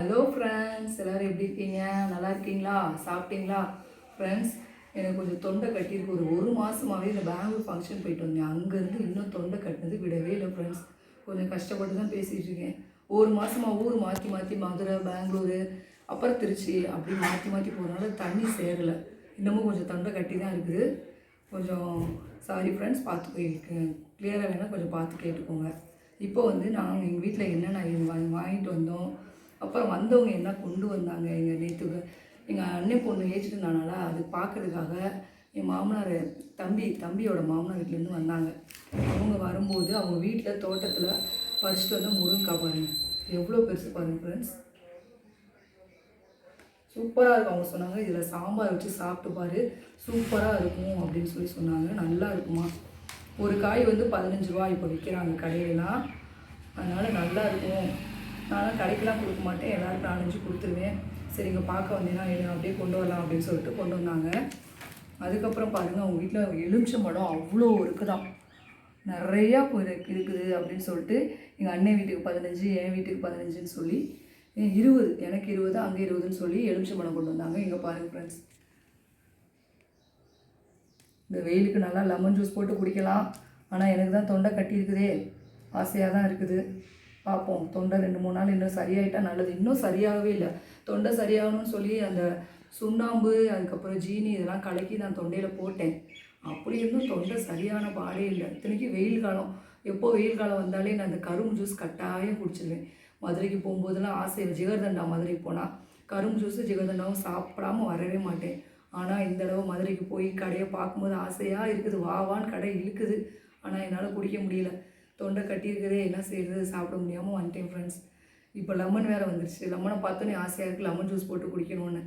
Hello friends, எல்லோரும் எப்படி இருக்கீங்க? நல்லா இருக்கீங்களா? சாப்பிட்டீங்களா? ஃப்ரெண்ட்ஸ், எனக்கு கொஞ்சம் தொண்டை கட்டியிருக்கு. ஒரு மாதமாகவே இந்த பெங்களூர் ஃபங்க்ஷன் போயிட்டு வந்தேன். அங்கேருந்து இன்னும் தொண்டை கட்டினது விடவே இல்லை ஃப்ரெண்ட்ஸ். கொஞ்சம் கஷ்டப்பட்டு தான் பேசிகிட்டு இருக்கேன். ஒரு மாதமாக ஊர் மாற்றி மாற்றி மதுரை, பெங்களூரு, அப்புறம் திருச்சி அப்படி மாற்றி மாற்றி போகிறனால தண்ணி சேரலை. இன்னமும் கொஞ்சம் தொண்டை கட்டி தான் இருக்குது. கொஞ்சம் சாரி ஃப்ரெண்ட்ஸ், பார்த்து கிளியராக வேணால் கொஞ்சம் பார்த்து கேட்டுக்கோங்க. இப்போ நாங்கள் எங்கள் வீட்டில் என்னென்ன வாங்கிட்டு வந்தோம், அப்புறம் வந்தவங்க என்ன கொண்டு வந்தாங்க. நேற்றுக்கு எங்கள் அண்ணன் பொண்ணு ஏற்றிட்டு இருந்தானால அது பார்க்குறதுக்காக என் மாமனார் தம்பியோட மாமனார் வீட்டிலேருந்து வந்தாங்க. அவங்க வரும்போது அவங்க வீட்டில் தோட்டத்தில் பறிச்சுட்டு வந்து முருங்கைக்காய் பாருங்கள், எவ்வளோ பெருசு பாருங்கள் ஃப்ரெண்ட்ஸ், சூப்பராக இருக்கும். அவங்க சொன்னாங்க இதில் சாம்பார் வச்சு சாப்பிட்டு பாரு, சூப்பராக இருக்கும் அப்படின்னு சொன்னாங்க. நல்லா இருக்குமா. ஒரு காய் 15 ரூபா இப்போ விற்கிறாங்க கடையிலலாம். அதனால் நல்லா இருக்கும். நானும் கடைக்கெலாம் கொடுக்க மாட்டேன், எல்லோருக்கும் 4-5 கொடுத்துருவேன். சரி இங்கே பார்க்க வந்தீங்கன்னா அப்படியே கொண்டு வரலாம் அப்படின்னு சொல்லிட்டு கொண்டு வந்தாங்க. அதுக்கப்புறம் பாருங்கள், அவங்க வீட்டில் எலுமிச்சம்பழம் அவ்வளோ இருக்குதான், நிறையா இருக்குது அப்படின்னு சொல்லிட்டு எங்கள் அண்ணன் வீட்டுக்கு 15, என் வீட்டுக்கு 15ன்னு சொல்லி 20, எனக்கு 20 அங்கே 20ன்னு சொல்லி எலுமிச்சம்பழம் கொண்டு வந்தாங்க. இங்கே பாருங்கள் ஃப்ரெண்ட்ஸ், இந்த வெயிலுக்கு நல்லா லெமன் ஜூஸ் போட்டு குடிக்கலாம். ஆனால் எனக்கு தான் தொண்டை கட்டியிருக்குதே, ஆசையாக தான் இருக்குது. பார்ப்போம், தொண்டை 2-3 நாள் இன்னும் சரியாயிட்டா நல்லது. இன்னும் சரியாகவே இல்லை. தொண்டை சரியாகணும்னு சொல்லி அந்த சுண்ணாம்பு, அதுக்கப்புறம் ஜீனி இதெல்லாம் கலக்கி நான் தொண்டையில் போட்டேன். அப்படி இருந்தும் தொண்டை சரியான பாடே இல்லை. இத்தனைக்கு வெயில் காலம், எப்போ வெயில் காலம் வந்தாலே நான் அந்த கரும்பு ஜூஸ் கட்டாயம் குடிச்சிடுவேன். மதுரைக்கு போகும்போதெல்லாம் ஆசை, ஜிகர்தண்டா மதுரைக்கு போனால் கரும்பு ஜூஸு ஜிகர்தண்டாவும் சாப்பிடாமல் வரவே மாட்டேன். ஆனால் இந்த தடவை மதுரைக்கு போய் கடையை பார்க்கும்போது ஆசையாக இருக்குது. வாவான்னு கடை இழுக்குது, ஆனால் என்னால் குடிக்க முடியல. தொண்டை கட்டியிருக்கிறதே, என்ன செய்கிறது, சாப்பிட முடியாமல் வந்துட்டேன் ஃப்ரெண்ட்ஸ். இப்போ லெமன் வேறு வந்துருச்சு. லெமனை பார்த்தோன்னே ஆசையாக இருக்குது, லெமன் ஜூஸ் போட்டு குடிக்கணும்னு.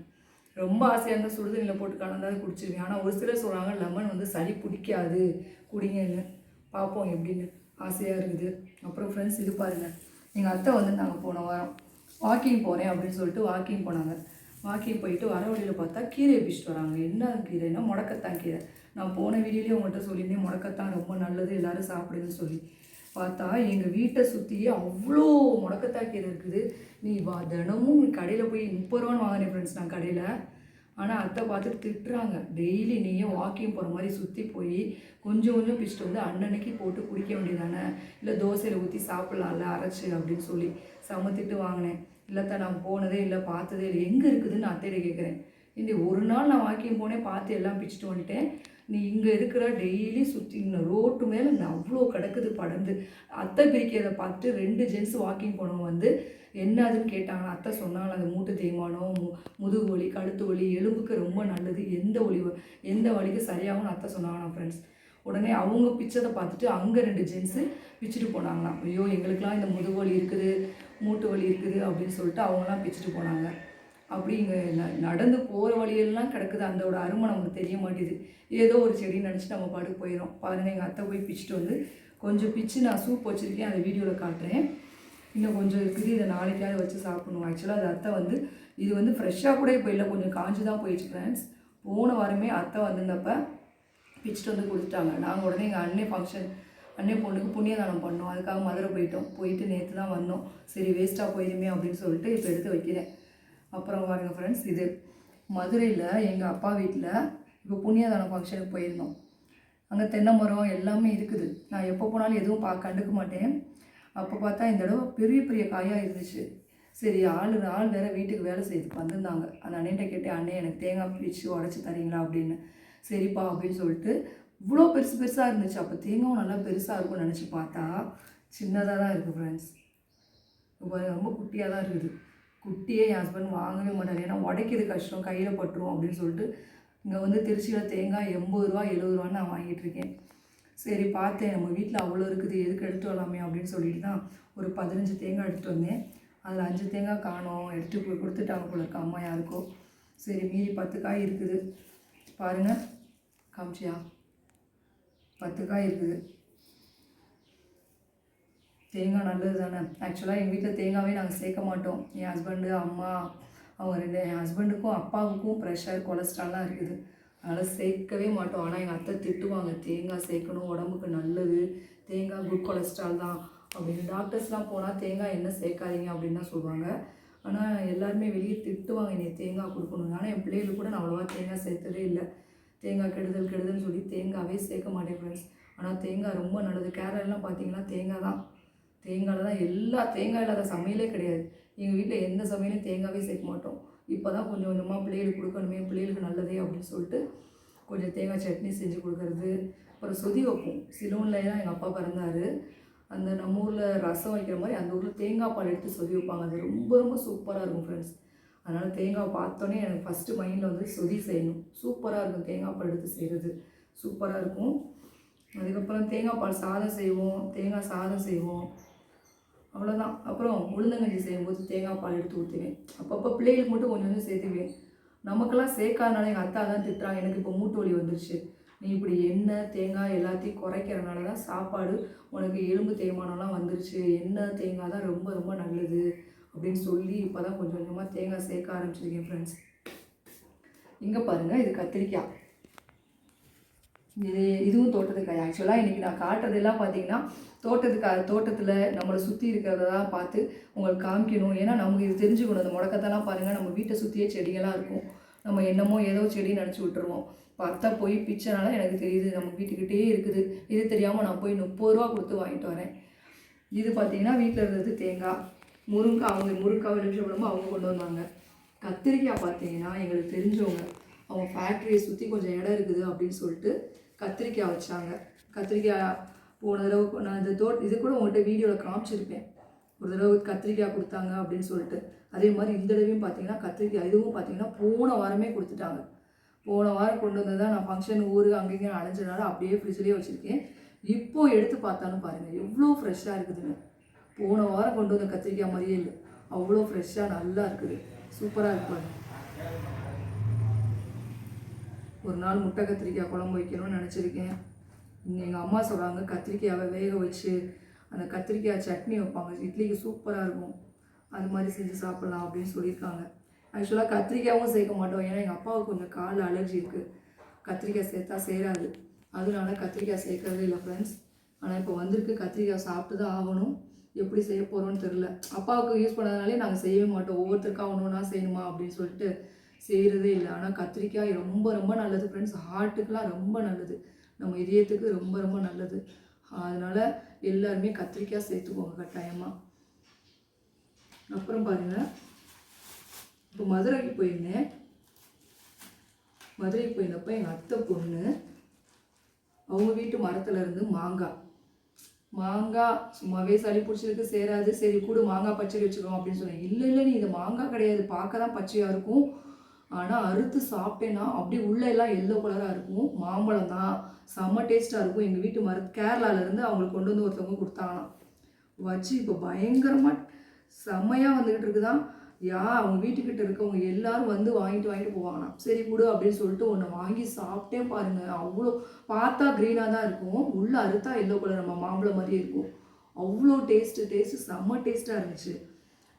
ரொம்ப ஆசையாக இருந்தால் சுடுதண்ணியில் போட்டு கலந்தாலும் குடிச்சிருவேன். ஆனால் ஒரு சிலர் சொல்கிறாங்க லெமன் சளி பிடிக்காது, குடிங்கன்னு. பார்ப்போம் எப்படின்னு, ஆசையாக இருக்குது. அப்புறம் ஃப்ரெண்ட்ஸ், இது பாருங்கள், எங்கள் அத்தை நாங்கள் போன வாரம் வாக்கிங் போகிறேன் அப்படின்னு சொல்லிட்டு வாக்கிங் போனாங்க. வாக்கிங் போயிட்டு வர வழியில் பார்த்தா கீரையை பிடிச்சிட்டு வராங்க. என்ன கீரைன்னா முடக்கத்தான் கீரை. நான் போன வீடியோலேயே உங்கள்கிட்ட சொல்லியிருந்தேன், முடக்கத்தான் ரொம்ப நல்லது, எல்லோரும் சாப்பிடுன்னு சொல்லி. பார்த்தா எங்கள் வீட்டை சுற்றியே அவ்வளோ முடக்கத்தான் கீரை இருக்குது. நீ தினமும் கடையில் போய் 30 ரூபான்னு வாங்கினேன் ஃப்ரெண்ட்ஸ் நான் கடையில். ஆனால் அத்தை பார்த்துட்டு திட்டுறாங்க, டெய்லி நீயே வாக்கிங் போகிற மாதிரி சுற்றி போய் கொஞ்சம் கொஞ்சம் பிடிச்சிட்டு அன்னன்னைக்கு போட்டு குடிக்க வேண்டியதானே, இல்லை தோசையில் ஊற்றி சாப்பிட்லாம்ல அரைச்சி அப்படின்னு சொல்லி சமத்திட்டு வாங்கினேன். இல்லைத்தான் நான் போனதே இல்லை, பார்த்ததே இல்லை, எங்கே இருக்குதுன்னு அத்தையிட கேட்குறேன். இந்த ஒரு நாள் நான் வாக்கிங் போனேன், பார்த்து எல்லாம் பிடிச்சிட்டு வந்துட்டேன். நீ இங்கே இருக்கிற டெய்லி சுற்றி ரோட்டு மேலே அவ்வளோ கிடக்குது படர்ந்து. அத்தை பிரிக்கிறத பார்த்துட்டு 2 ஜென்ஸ் வாக்கிங் போனவங்க என்னதுன்னு கேட்டாங்க. அத்தை சொன்னாங்க அந்த மூட்டு தேய்மானம், முதுகு வலி, கழுத்து வலி, எலும்புக்கு ரொம்ப நல்லது, எந்த வலிக்கு சரியாகும்னு அத்தை சொன்னாங்கண்ணா ஃப்ரெண்ட்ஸ். உடனே அவங்க பிச்சதை பார்த்துட்டு அங்கே 2 ஜென்ஸு பிச்சுட்டு போனாங்களாம். ஐயோ எங்களுக்கெலாம் இந்த முதுகு வலி இருக்குது, மூட்டு வலி இருக்குது அப்படின்னு சொல்லிட்டு அவங்களாம் பிச்சுட்டு போனாங்க. அப்படி இங்கே நடந்து போகிற வழியெல்லாம் கிடக்குது. அதோட அருமை நமக்கு தெரிய மாட்டேது. ஏதோ ஒரு செடி நினச்சி நம்ம பாட்டுக்கு போயிடும். பாருங்கள், எங்கள் அத்தை போய் பிச்சுட்டு கொஞ்சம் பிச்சு நான் சூப் வச்சுருக்கேன், அந்த வீடியோவில் காட்டுறேன். இன்னும் கொஞ்சம் இருக்குது, இதை நாளைக்காவது வச்சு சாப்பிடணும். ஆக்சுவலாக அது அத்தை இது ஃப்ரெஷ்ஷாக கூட இப்போ இல்லை, கொஞ்சம் காஞ்சி தான் போயிடுச்சு ஃப்ரெண்ட்ஸ். போன வாரமே அத்தை வந்திருந்தப்போ பிச்சுட்டு கொடுத்துட்டாங்க. நாங்கள் உடனே எங்கள் அண்ணன் பொண்ணுக்கு புண்ணியதானம் பண்ணோம். அதுக்காக மதுரை போயிட்டு நேற்று தான் வந்தோம். சரி வேஸ்ட்டாக போயிருமே அப்படின்னு சொல்லிட்டு இப்போ எடுத்து வைக்கிறேன். அப்புறம் பாருங்கள் ஃப்ரெண்ட்ஸ், இது மதுரையில் எங்கள் அப்பா வீட்டில் இப்போ புண்ணியதானம் ஃபங்க்ஷனுக்கு போயிருந்தோம். அங்கே தென்னை மரம் எல்லாமே இருக்குது. நான் எப்போ போனாலும் எதுவும் கண்டுக்க மாட்டேன். அப்போ பார்த்தா இந்த தடவை பெரிய பெரிய காயாக இருந்துச்சு. சரி ஆள் வேறு வீட்டுக்கு வேலை செய்யறதுக்கு வந்திருந்தாங்க. அந்த அண்ணன்ட்ட கேட்டேன், அண்ணே எனக்கு தேங்காய் பிடிச்சி உடச்சி தரீங்களா அப்படின்னு. சரிப்பா அப்படின்னு சொல்லிட்டு இவ்வளோ பெருசாக இருந்துச்சு. அப்போ தேங்காவும் நல்லா பெருசாக இருக்கும்னு நினச்சி பார்த்தா சின்னதாக தான் இருக்குது ஃப்ரெண்ட்ஸ். ரொம்ப குட்டியாக தான் இருக்குது. குட்டியே என் ஹஸ்பண்ட் வாங்கவே மாட்டார், ஏன்னா உடைக்கிறது கஷ்டம், கையில் பட்டுரும் அப்படின்னு சொல்லிட்டு இங்கே திருச்சியில் தேங்காய் 80 ரூபா 70 ரூபான்னு நான் வாங்கிட்டுருக்கேன். சரி பார்த்தேன், நம்ம வீட்டில் அவ்வளோ இருக்குது, எதுக்கு எடுத்துகிட்டு வரலாமே அப்படின்னு சொல்லிட்டு தான் ஒரு 15 தேங்காய் எடுத்துகிட்டு வந்தேன். அதில் 5 தேங்காய் காணோம், எடுத்து போய் கொடுத்துட்டாங்க போல இருக்கு அம்மா யாருக்கோ. சரி மீதி 10 காய் இருக்குது. பாருங்கள், காமிச்சியா, 10 காய் இருக்குது. தேங்காய் நல்லது தானே. ஆக்சுவலாக எங்கள் வீட்டில் தேங்காவே நாங்கள் சேர்க்க மாட்டோம். என் ஹஸ்பண்டு, அம்மா, அவங்க என் ஹஸ்பண்டுக்கும் அப்பாவுக்கும் ப்ரெஷர், கொலஸ்ட்ரால்லாம் இருக்குது, அதனால் சேர்க்கவே மாட்டோம். ஆனால் எங்கள் அத்தை திட்டுவாங்க, தேங்காய் சேர்க்கணும், உடம்புக்கு நல்லது, தேங்காய் குட் கொலஸ்ட்ரால் தான் அப்படின்னு. டாக்டர்ஸ்லாம் போனால் தேங்காய் எண்ணெய் சேர்க்காதீங்க அப்படின்னு தான் சொல்லுவாங்க. ஆனால் எல்லாருமே வெளியே திட்டுவாங்க என்னை தேங்காய் கொடுக்கணும். ஆனால் என் பிள்ளைகளுக்கு கூட நான் அவ்வளோவா தேங்காய் சேர்த்ததே இல்லை. தேங்காய் கெடுதல் கெடுதல்னு சொல்லி தேங்காவே சேர்க்க மாட்டேன் ஃப்ரெண்ட்ஸ். ஆனால் தேங்காய் ரொம்ப நல்லது. கேரளாலாம் பார்த்தீங்கன்னா தேங்காய் தான், தேங்காயில் தான் எல்லா தேங்காய் இல்லாத சமையலே கிடையாது. எங்கள் வீட்டில் எந்த சமையலும் தேங்காவே சேர்க்க மாட்டோம். இப்போ தான் கொஞ்சம் கொஞ்சமாக பிள்ளைகளுக்கு கொடுக்கணுமே, பிள்ளைகளுக்கு நல்லதே அப்படின்னு சொல்லிட்டு கொஞ்சம் தேங்காய் சட்னி செஞ்சு கொடுக்கறது. அப்புறம் சொதி வைப்போம். சிலோனில் தான் எங்கள் அப்பா பிறந்தார். அந்த நம்ம ஊரில் ரசம் வைக்கிற மாதிரி அந்த ஊரில் தேங்காய் பால் எடுத்து சொதி வைப்பாங்க. அது ரொம்ப ரொம்ப சூப்பராக இருக்கும் ஃப்ரெண்ட்ஸ். அதனால் தேங்காய் பார்த்தோன்னே எனக்கு ஃபஸ்ட்டு மைண்டில் வந்து சொதி செய்யணும். சூப்பராக இருக்கும் தேங்காய் பால் எடுத்து செய்கிறது, சூப்பராக இருக்கும். அதுக்கப்புறம் தேங்காய் பால் சாதம் செய்வோம், தேங்காய் சாதம் செய்வோம், அவ்வளோதான். அப்புறம் உளுந்தங்கஞ்சி செய்யும்போது தேங்காய் பால் எடுத்து ஊற்றுவேன். அப்பப்போ பிள்ளைகளுக்கு மட்டும் கொஞ்சம் கொஞ்சம் சேர்த்துவேன். நமக்கெல்லாம் சேர்க்காதனால எங்கள் அத்தா தான் திட்டுறாங்க, எனக்கு இப்போ மூட்டு வலி வந்துருச்சு, நீ இப்படி எண்ணெய் தேங்காய் எல்லாத்தையும் குறைக்கிறனால தான் சாப்பாடு உனக்கு எலும்பு தேய்மானம்லாம் வந்துருச்சு, எண்ணெய் தேங்காய் தான் ரொம்ப ரொம்ப நல்லது அப்படின்னு சொல்லி இப்போ தான் கொஞ்சம் கொஞ்சமாக தேங்காய் சேர்க்க ஆரம்பிச்சிருக்கேன் ஃப்ரெண்ட்ஸ். இங்கே பாருங்கள், இது கத்திரிக்காய். இதுவும் தோட்டத்துக்காய். ஆக்சுவலாக இன்றைக்கி நான் காட்டுறதெல்லாம் பார்த்தீங்கன்னா தோட்டத்தில் நம்மளை சுற்றி இருக்கிறத தான் பார்த்து உங்களுக்கு காமிக்கணும். ஏன்னா நமக்கு இது தெரிஞ்சுக்கணும். அந்த முடக்கத்தெல்லாம் பாருங்கள், நம்ம வீட்டை சுற்றியே செடிகளாக இருக்கும். நம்ம என்னமோ ஏதோ செடி நினச்சி விட்டுருவோம். பார்த்தா போய் பிச்சைனால எனக்கு தெரியுது நம்ம வீட்டுக்கிட்டே இருக்குது. இது தெரியாமல் நான் போய் 30 ரூபா கொடுத்து வாங்கிட்டு வரேன். இது பார்த்தீங்கன்னா வீட்டில் இருந்தது தேங்காய். முருங்காய் எலுமிச்சம்பழமும் அவங்க கொண்டு வந்தாங்க. கத்திரிக்காய் பார்த்தீங்கன்னா எங்களுக்கு தெரிஞ்சவங்க, அவங்க ஃபேக்ட்ரியை சுற்றி கொஞ்சம் இடம் இருக்குது அப்படின்னு சொல்லிட்டு கத்திரிக்காய் வச்சாங்க. கத்திரிக்காய் போன தடவை நான் இது கூட உங்கள்கிட்ட வீடியோவில் காமிச்சிருப்பேன். ஒரு தடவை கத்திரிக்காய் கொடுத்தாங்க அப்படின்னு சொல்லிட்டு. அதே மாதிரி இந்த தடவையும் பார்த்தீங்கன்னா கத்திரிக்காய் இதுவும் பார்த்தீங்கன்னா போன வாரமே கொடுத்துட்டாங்க. போன வாரம் கொண்டு வந்தது தான். நான் ஃபங்க்ஷன் ஊர் அங்கேயும் அலைஞ்சனால அப்படியே ஃப்ரிட்ஜ்லேயே வச்சுருக்கேன். இப்போது எடுத்து பார்த்தாலும் பாருங்கள் எவ்வளோ ஃப்ரெஷ்ஷாக இருக்குதுன்னு. போன வாரம் கொண்டு வந்த கத்திரிக்காய் மாதிரியே இல்லை, அவ்வளோ ஃப்ரெஷ்ஷாக நல்லா இருக்குது, சூப்பராக இருப்பாங்க. ஒரு நாள் முட்டை கத்திரிக்காய் குழம்பு வைக்கணும்னு நினச்சிருக்கேன். இங்கே எங்கள் அம்மா சொல்கிறாங்க கத்திரிக்காயை வேக வச்சு அந்த கத்திரிக்காய் சட்னி வைப்பாங்க, இட்லிக்கு சூப்பராக இருக்கும், அது மாதிரி செஞ்சு சாப்பிட்லாம் அப்படின்னு சொல்லியிருக்காங்க. ஆக்சுவலாக கத்திரிக்காயும் சேர்க்க மாட்டோம், ஏன்னா எங்கள் அப்பாவுக்கு கொஞ்சம் கால் அலர்ஜி இருக்குது, கத்திரிக்காய் சேர்த்தா சேராது, அதனால கத்திரிக்காய் சேர்க்கறதே இல்லை ஃப்ரெண்ட்ஸ். ஆனால் இப்போ வந்திருக்கு, கத்திரிக்காய் சாப்பிட்டு தான் ஆகணும். எப்படி செய்ய போகிறோன்னு தெரில. அப்பாவுக்கு யூஸ் பண்ணதுனாலே நாங்கள் செய்யவே மாட்டோம். ஒவ்வொருத்தருக்காக ஒன்று செய்யணுமா அப்படின்னு சொல்லிட்டு செய்கிறதே இல்லை. ஆனால் கத்திரிக்காய் ரொம்ப ரொம்ப நல்லது ஃப்ரெண்ட்ஸ். ஹார்ட்டுக்கெலாம் ரொம்ப நல்லது, நம்ம இதயத்துக்கு ரொம்ப ரொம்ப நல்லது. அதனால் எல்லாருமே கத்திரிக்காய் சேர்த்துக்கோங்க கட்டாயமாக. அப்புறம் பாருங்கள், இப்போ மதுரைக்கு போயிருந்தேன். மதுரைக்கு போயிருந்தப்போ எங்கள் அத்தை பொண்ணு அவங்க வீட்டு மரத்தில் இருந்து மாங்காய் சும்மாவே சளி பிடிச்சிருக்கு சேராது, சரி கூட மாங்காய் பச்சடி வச்சுக்கோங்க அப்படின்னு சொன்னேன். இல்லை நீ இது மாங்காய் கிடையாது, பார்க்க தான் பச்சையாக இருக்கும், ஆனால் அறுத்து சாப்பிட்டேன்னா அப்படியே உள்ளே எல்லாம் எல்லோ கலராக இருக்கும். மாம்பழம் தான், செம்ம டேஸ்ட்டாக இருக்கும். எங்கள் வீட்டு கேரளாவிலேருந்து அவங்களுக்கு கொண்டு வந்து ஒருத்தவங்க கொடுத்தாங்களாம். வச்சு இப்போ பயங்கரமாக செம்மையாக வந்துக்கிட்டு இருக்குதான். அவங்க வீட்டுக்கிட்ட இருக்கவங்க எல்லாரும் வந்து வாங்கிட்டு போவாங்களாம். சரி கொடு அப்படின்னு சொல்லிட்டு ஒன்று வாங்கி சாப்பிட்டே பாருங்கள், அவ்வளோ பார்த்தா க்ரீனாக தான் இருக்கும், உள்ளே அறுத்தா எல்லோ கலர் நம்ம மாம்பழம் மாதிரியே இருக்கும். அவ்வளோ டேஸ்ட்டு செம்ம டேஸ்ட்டாக இருந்துச்சு.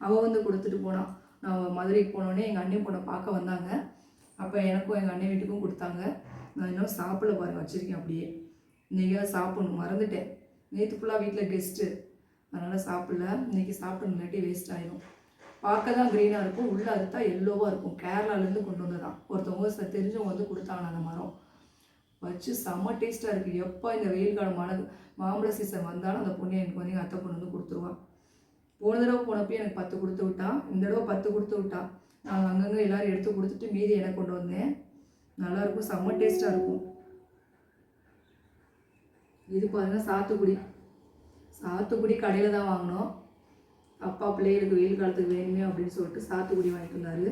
அவள் வந்து கொடுத்துட்டு போனான். நான் மதுரைக்கு போனோடனே எங்கள் அண்ணன் பொண்ணை பார்க்க வந்தாங்க. அப்போ எனக்கும் எங்கள் அண்ணன் வீட்டுக்கும் கொடுத்தாங்க. நான் இன்னும் சாப்பிட பாருங்கள் வச்சுருக்கேன் அப்படியே. இன்றைக்கி சாப்பிடணும் மறந்துட்டேன். நேற்று ஃபுல்லாக வீட்டில் கெஸ்ட்டு, அதனால் சாப்பிடல. இன்றைக்கி சாப்பிடணும், இல்லாட்டி வேஸ்ட் ஆகிடும். பார்க்க தான் க்ரீனாக இருக்கும், உள்ளே அறுத்தா எல்லோவாக இருக்கும். கேரளாலேருந்து கொண்டு வந்ததான் ஒருத்தவங்க தெரிஞ்சவங்க வந்து கொடுத்தாங்க அந்த மரம். வச்சு செம்ம டேஸ்ட்டாக இருக்குது. எப்போ இந்த வெயில் காலம் மாம்பழ சீசன் வந்தாலும் அந்த பொண்ணு எனக்கு வந்து எங்கள் அத்தை பொண்ணு வந்து கொடுத்துருவான். போன தடவை போனப்போ எனக்கு 10 கொடுத்து விட்டா, இந்த தடவை 10 கொடுத்து விட்டா. நான் அங்கங்கே எல்லோரும் எடுத்து கொடுத்துட்டு மீதி எனக்கு கொண்டு வந்தேன். நல்லாயிருக்கும், செம்ம டேஸ்ட்டாக இருக்கும். இது பாருங்கள் சாத்துக்குடி கடையில் தான் வாங்கினோம். அப்பா பிள்ளைகளுக்கு வெயில் காலத்துக்கு வேணுமே அப்படின்னு சொல்லிட்டு சாத்துக்குடி வாங்கிட்டு வந்தார்.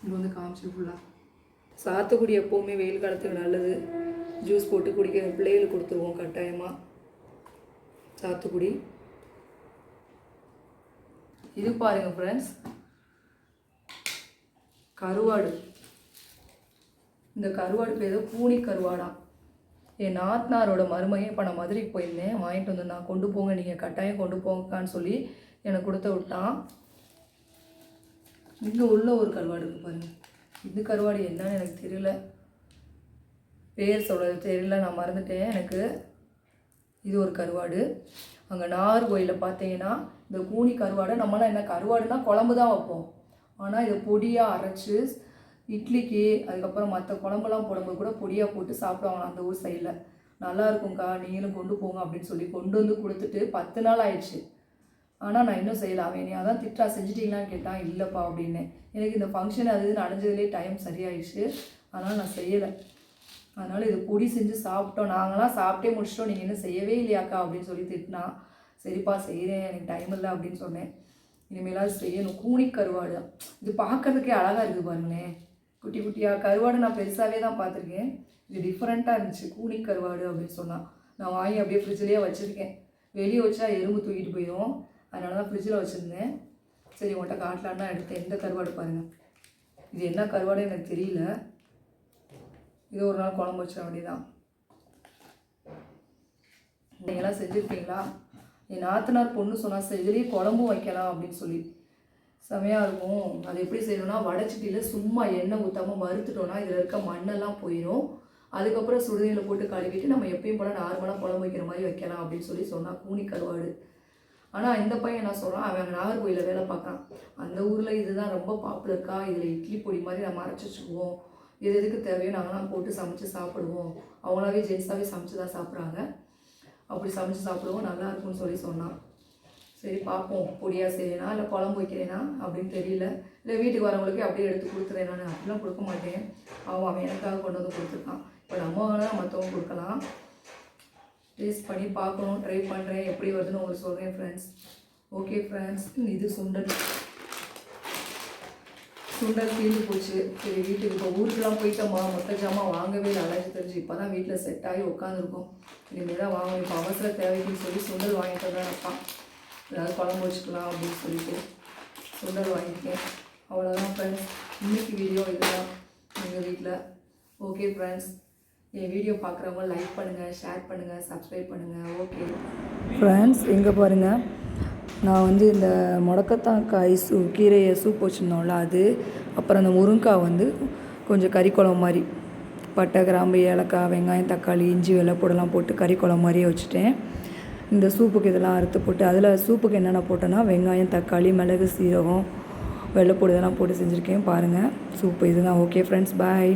இங்கே வந்து காமிச்சு ஃபுல்லாக சாத்துக்குடி எப்போவுமே வெயில் காலத்துக்கு நல்லது. ஜூஸ் போட்டு குடிக்கிற பிள்ளைகளுக்கு கொடுத்துருவோம் கட்டாயமாக சாத்துக்குடி. இது பாருங்கள் ஃப்ரெண்ட்ஸ், கருவாடு. இந்த கருவாடு பேர் பூனி கருவாடாம். என் நாத்தனாரோட மருமையை இப்போ நான் மதுரைக்கு போயிருந்தேன், வாங்கிட்டு வந்து நான் கொண்டு போங்க, நீங்கள் கட்டாயம் கொண்டு போங்கக்கான்னு சொல்லி எனக்கு கொடுத்து விட்டான். இங்கே உள்ள ஒரு கருவாடு இருக்குது பாருங்கள். இந்த கருவாடு என்னன்னு எனக்கு தெரியல, பேர் சொல்கிறது தெரியல, நான் மறந்துட்டேன். எனக்கு இது ஒரு கருவாடு. அங்கே நாகர்கோயிலில் பார்த்தீங்கன்னா இந்த கூனி கருவாடை நம்மளாம் என்ன கருவாடுனா குழம்பு தான் வைப்போம். ஆனால் இதை பொடியாக அரைச்சி இட்லிக்கு அதுக்கப்புறம் மற்ற குழம்புலாம் போடும்போது கூட பொடியாக போட்டு சாப்பிடுவாங்களாம் அந்த ஊர் சைடில். நல்லா இருக்கும்க்கா, நீங்களும் கொண்டு போங்க அப்படின்னு சொல்லி கொண்டு வந்து கொடுத்துட்டு 10 நாள் ஆயிடுச்சு. ஆனால் நான் இன்னும் செய்யலை. அவன் நீ அதான் திட்டா செஞ்சிட்டிங்களான்னு கேட்டான். இல்லைப்பா அப்படின்னு. எனக்கு இந்த ஃபங்க்ஷன் அது இதுன்னு அடைஞ்சதுலேயே டைம் சரியாயிடுச்சு. அதனால் நான் செய்யலை. அதனால் இது பொடி செஞ்சு சாப்பிட்டோம். நாங்களாம் சாப்பிட்டே முடிச்சிட்டோம், நீங்கள் இன்னும் செய்யவே இல்லையாக்கா அப்படின்னு சொல்லி திட்டினா. சரிப்பா செய்கிறேன், எனக்கு டைம் இல்லை அப்படின்னு சொன்னேன். இனிமேலாவது செய்யணும். கூனி கருவாடு இது பார்க்கறதுக்கே அழகாக இருக்குது பாருங்களேன். குட்டி குட்டியாக கருவாடு நான் பெருசாகவே தான் பார்த்துருக்கேன். இது டிஃப்ரெண்ட்டாக இருந்துச்சு. கூனி கருவாடு அப்படின்னு சொன்னால் நான் வாங்கி அப்படியே ஃப்ரிட்ஜ்லேயே வச்சுருக்கேன். வெளியே வச்சா எறும்பு தூக்கிட்டு போயிடும். அதனால தான் ஃப்ரிட்ஜில் வச்சுருந்தேன். சரி உங்கள்கிட்ட காட்டலான்னு தான் எடுத்தேன். இந்த கருவாடு பாருங்கள். இது என்ன கருவாடு எனக்கு தெரியல. இது ஒரு நாள் குழம்பு வச்சிட வேண்டியதான். நீங்களாம் செஞ்சுருக்கீங்களா? என் நாத்தனார் பொண்ணு சொன்னால் இதுலேயே குழம்பும் வைக்கலாம் அப்படின்னு சொல்லி. செமையாக இருக்கும். அது எப்படி செய்யணும்னா, வடைச்சட்டியில் சும்மா எண்ணெய் ஊற்றாமல் வறுத்துட்டோன்னா இதில் இருக்க மண்ணெல்லாம் போயிடும். அதுக்கப்புறம் சுடுதண்ணியில் போட்டு கழுவிட்டு நம்ம எப்பயும் போல் நார்மலாக குழம்பு வைக்கிற மாதிரி வைக்கலாம் அப்படின்னு சொல்லி சொன்னால் கூனி கருவாடு. ஆனால் இந்த பையன் என்ன சொல்கிறான், அவன் நாகர்கோயிலில் வேலை பார்க்குறான். அந்த ஊரில் இதுதான் ரொம்ப பாப்புலர்க்கா, இதில் இட்லி பொடி மாதிரி நம்ம அரைச்சி வச்சுக்குவோம், இது எதுக்கு தேவையோ நாங்களாம் போட்டு சமைச்சு சாப்பிடுவோம், அவங்களாவே ஜென்ஸாகவே சமைச்சு தான் சாப்பிட்றாங்க, அப்படி சமைச்சு சாப்பிடுவோம், நல்லா இருக்கும்னு சொல்லி சொன்னான். சரி பார்ப்போம், பொடியாக செய்யறேனா இல்லை குழம்பு வைக்கிறேனா அப்படின்னு தெரியல. இல்லை வீட்டுக்கு வரவங்களுக்கு அப்படியே எடுத்து கொடுத்துறேன். நான் அப்படிலாம் கொடுக்க மாட்டேன். அவன் எனக்காக கொண்டு வந்து கொடுத்துருக்கான். இப்போ நம்ம வேணால் மற்றவங்க கொடுக்கலாம். டேஸ்ட் பண்ணி பார்க்கணும், ட்ரை பண்ணுறேன், எப்படி வருதுன்னு உங்களுக்கு சொல்கிறேன் ஃப்ரெண்ட்ஸ். ஓகே ஃப்ரெண்ட்ஸ், இது சுண்டல் தீர்ந்து போச்சு. சரி வீட்டுக்கு இப்போ ஊருக்குலாம் போயிட்டோமா, மொத்த ஜாமான் வாங்கவே இல்லை, அலைஞ்சு தெரிஞ்சு இப்போ தான் வீட்டில் செட் ஆகி உட்காந்துருக்கோம். இனிமேல் தான் வாங்கணும். இப்போ அவசர தேவைக்குன்னு சொல்லி சுண்டல் வாங்கிட்டு தான் இருப்பான். ஏதாவது குழம்பு வச்சுக்கலாம் அப்படின்னு சொல்லிட்டு சுண்டல் வாங்கியிருக்கேன். அவ்வளோதான் ஃப்ரெண்ட்ஸ், இன்றைக்கி வீடியோ இதுதான் எங்கள் வீட்டில். ஓகே ஃப்ரெண்ட்ஸ், என் வீடியோ பார்க்குறவங்க லைக் பண்ணுங்கள், ஷேர் பண்ணுங்கள், சப்ஸ்கிரைப் பண்ணுங்கள். ஓகே ஃப்ரெண்ட்ஸ், எங்கே பாருங்கள், நான் இந்த முடக்கத்தாங்காய் கீரையை சூப் வச்சுருந்தோம்ல அது, அப்புறம் அந்த முருங்காய் கொஞ்சம் கறி குழம்பு மாதிரி பட்டை கிராம்பு ஏலக்காய் வெங்காயம் தக்காளி இஞ்சி வெள்ளைப்பூடெல்லாம் போட்டு கறி குழம்பு மாதிரியே வச்சுட்டேன். இந்த சூப்புக்கு இதெல்லாம் அறுத்து போட்டு அதில் சூப்புக்கு என்னென்ன போட்டேன்னா வெங்காயம் தக்காளி மிளகு சீரகம் வெள்ளைப்பூடு இதெல்லாம் போட்டு செஞ்சுருக்கேன். பாருங்கள் சூப்பு இதுதான். ஓகே ஃப்ரெண்ட்ஸ், பாய்.